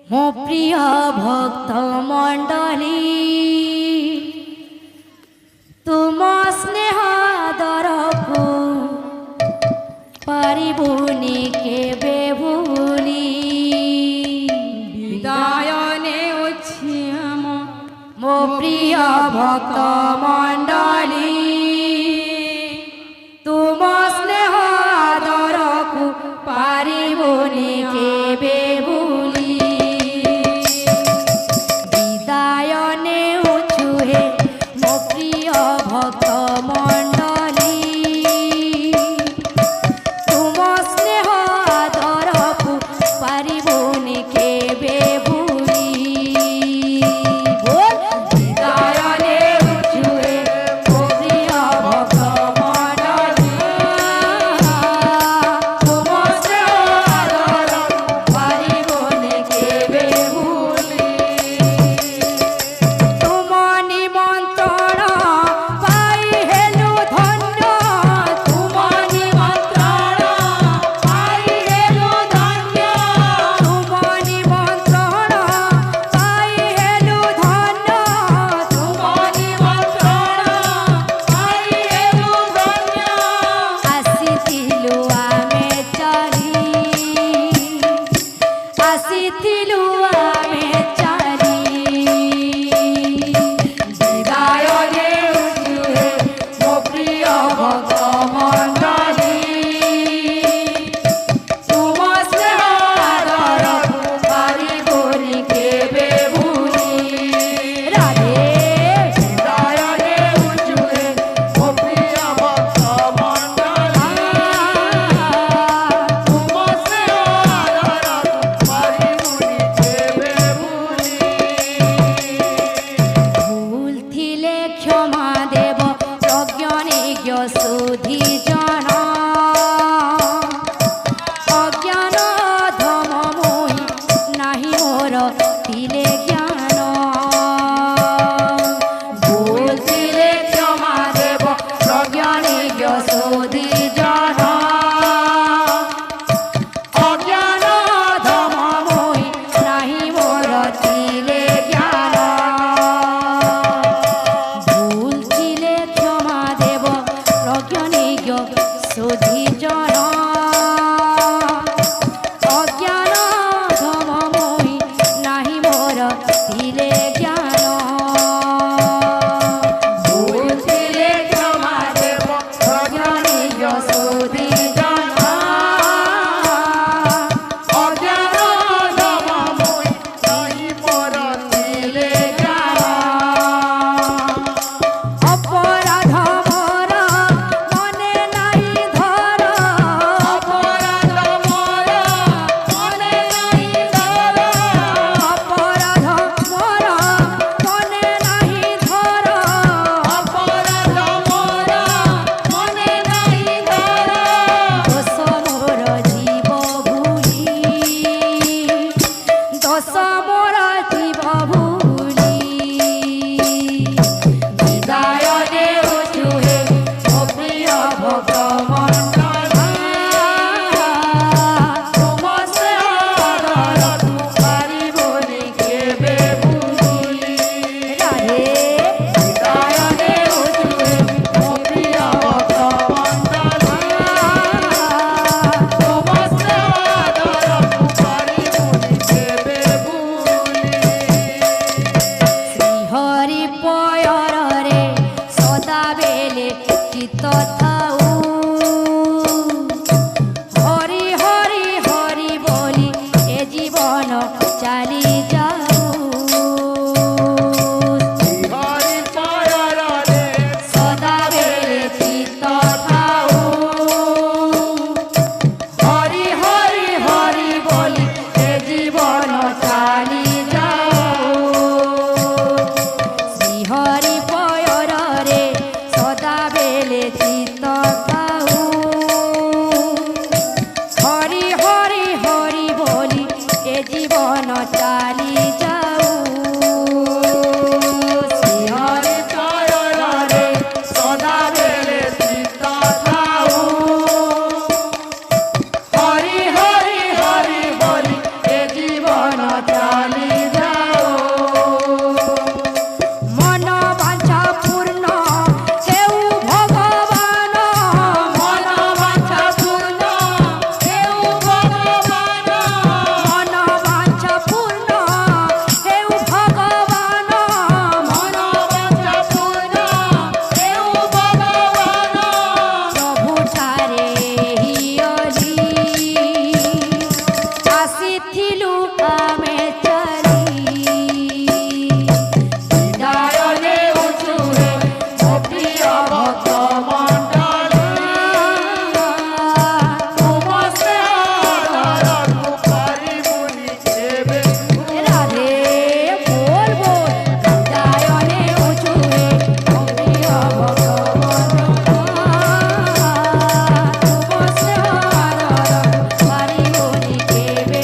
ମୋ ପ୍ରିୟ ଭକ୍ତ ମଣ୍ଡଳୀ ତୁମ ସ୍ନେହ ଦରକୁ ପାରିବୁନି କେବେ ଭୁଲି। ବିଦାୟ ନେଉଛି ମୋ ପ୍ରିୟ ଭକ୍ତ ମଣ୍ଡଳୀ ତୁମ ସ୍ନେହ ଦରକୁ ପାରିବୁନି କେବେ ଭୁଲି। ବିଦାୟ ନେଉଛୁ ହେ ମୋ ପ୍ରିୟ ଭକ୍ତ ମଣ୍ଡଳୀ ତୁମ ସ୍ନେହ ଦରକୁ ପାରିବୁନି କେବେ ଭୁଲି। ବିଦାୟ ନେଉଛୁ ହେ ମୋ ପ୍ରିୟ ଭକ୍ତ ମଣ୍ଡଳୀ ତୁମ ସ୍ନେହ ଦରକୁ ପାରିବୁନି କେବେ ଭୁଲି। ତୁମ ନିମନ୍ତ୍ରଣ ପାଇ ହେଲୁ ଧନ୍ୟ ତୁମ ନିମନ୍ତ୍ରଣ ପାଇ ହେଲୁ ଧନ୍ୟ ତୁମ ନିମନ୍ତ୍ରଣ ପାଇ ହେଲୁ ଧନ୍ୟ ତୁମ ନିମନ୍ତ୍ରଣ ପାଇ ହେଲୁ ଧନ୍ୟ। ଆସିଥିଲୁ ଆମେ ଚାଲି ଆସିଥିଲୁ ଆମେ ଚାଲି। ବିଦାୟ ନେଉଛୁ ହେ ମୋ ପ୍ରିୟ ଭକ୍ତ ମଣ୍ଡଳୀ ତୁମ ସ୍ନେହ ଦରକୁ ପାରିବୁନି କେବେ ଭୁଲି। ରାଧେ ବିଦାୟ ନେଉଛୁ ହେ ମୋ ପ୍ରିୟ ଭକ୍ତ ମଣ୍ଡଳୀ ତୁମ ସ୍ନେହ ଦରକୁ ପାରିବୁନି କେବେ ଭୁଲି। ଭୁଲ ଥିଲେ କ୍ଷମା ଦେବ ପ୍ରଜ୍ଞନିଜ୍ଞ ସୁଧି ଜନ ଅଜ୍ଞାନ ଧମ ମୋହି ନାହିଁ ମୋର ଥିଲେ ଜ୍ଞାନ। ଭୁଲ ଥିଲେ କ୍ଷମା ଦେବ ପ୍ରଜ୍ଞନିଜ୍ଞ ସୁଧି ଜନ ଅଜ୍ଞାନ ଧମ ମୋହି ନାହିଁ ମୋର ଥିଲେ ଜ୍ଞାନ। ভুল ছিলে ক্ষমা দেব প্রজ্ঞনিজ্ঞ সুধি জন অজ্ঞান ধম মোহি নাহি মোর ଥିଲେ জ্ঞান। ভুল ছিলে ক্ষমা দেব প্রজ্ঞনিজ্ঞ সুধি জন অজ্ঞান ধম মোহি ନାହିଁ ମୋର ଥିଲେ জ্ঞাନ। অপরাধ মোর মনে নাই ধর ଅପରାଧ ମୋର ମନେ ନାହିଁ ଧର অপরাধ মোর মনে নাই ধর ଅପରାଧ ମୋର ମନେ ନାହିଁ ଧର দোষ মোর জীব ভুলি দোষ মোর জীব ভুলি। বিদায় নেউଛୁ হে ମୋ প্রিয় ভক্ত মণ্ডলী তুম স্নেহ দরକୁ ପାରିବୁନି କେବେ ଭୁଲି। ରାଧେ ବିଦାୟ ନେଉଛୁ ହେ ମୋ ପ୍ରିୟ ଭକ୍ତ ମଣ୍ଡଳୀ ତୁମ ସ୍ନେହ ଦରକୁ ପାରିବୁନି କେବେ ଭୁଲି। ଶ୍ରୀହରି ପୟରରେ ସଦାବେଲେ ଚିତ୍ତ ଥାଉ ହରି ହରି ହରି ବୋଲି ଏ ଜୀବନ ଚାଲି ଯାଉ। ହରି ପୟରେ ସଦାବେଲେ ଚିତ୍ତ ଥାଉ ହରି ହରି ହରି ବୋଲି ଏ ଜୀବନ ଚାଲି ଯାଉ। ଶ୍ରୀହରି ପୟରରେ ସଦାବେଲେ ଚିତ୍ତ ଥାଉ ହରି ହରି ହରି ବୋଲି ଏ ଜୀବନ ଚାଲି ଯାଉ। ଶ୍ରୀହରି ପୟରେ ସଦାବେଳେ ଚିତ୍ତ ଥାଉ ହରି ହରି ହରି ବୋଲି ଏ ଜୀବନ ଚାଲି ଆସିଥିଲୁ ଆମେ